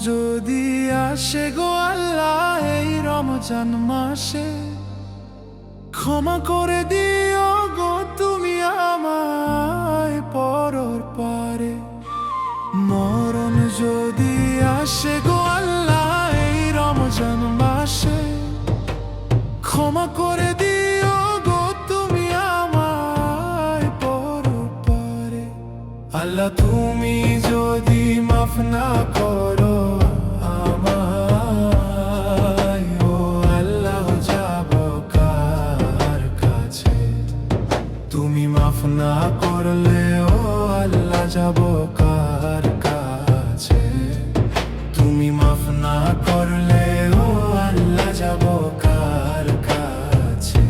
যদি আসে গো আল্লাহ এই রমজান মাসে, ক্ষমা করে দিও গো তুমি আমায় পরর পারে। মরণ যদি আসে গো আল্লাহ এই রমজান মাসে, ক্ষমা করে দিও গো তুমি আমায় পরর পারে। আল্লাহ তুমি যদি মাফ না করো আমায়, ও আল্লাহ যাব কার কাছে? তুমি মাফ না করলে ও আল্লাহ যাব কার কাছে? তুমি মাফ না করলে ও আল্লাহ যাব কার কাছে?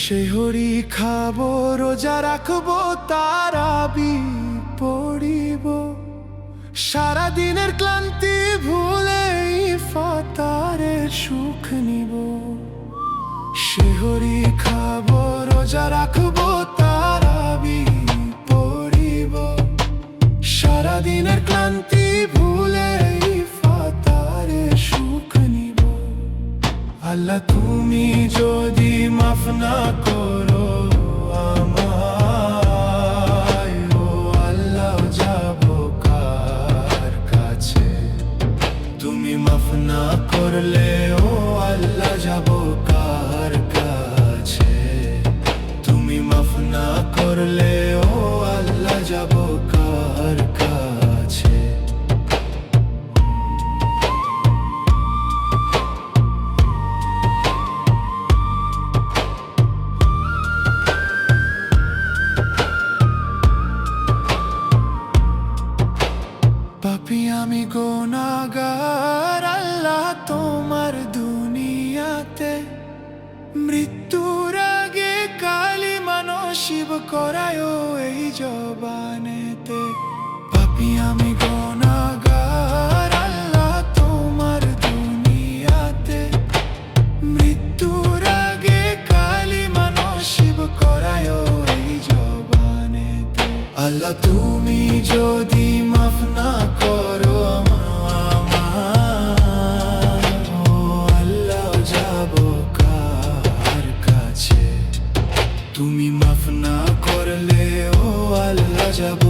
সেহরি খাবো, রোজা রাখবো, তারাবি পড়িব, সারাদিনের ক্লান্তি ভুলে ইফতারের সুখ নিব। সেহরি খাবো, রোজা রাখবো, তারাবি পড়িব, সারাদিনের ক্লান্তি ভুলে ইফতারের সুখ নিব। আল্লাহ তুমি যদি মাফ না করো আমায়, ও আল্লাহ যাব কার কাছে? তুমি মাফ না করলে ও আল্লাহ যাব কার কাছে? তুমি মাফ না করলে ও আল্লাহ যাব কার কাছে? পাপী আমি গুনাহগার আল্লাহ তোমার দুনিয়াতে, মৃত্যুর আগে কালিমা নসিব করায় এই জবানেতে। পাপী আমি গুনাহগার আল্লাহ তোমার দুনিয়াতে, মৃত্যুর আগে কালিমা নসিব করায় এই জবানেতে। আল্লাহ তুমি যদি মাফ না করো আমায়, ও আল্লাহ যাব কার কাছে? তুমি মাফ না করলে ও আল্লাহ যাব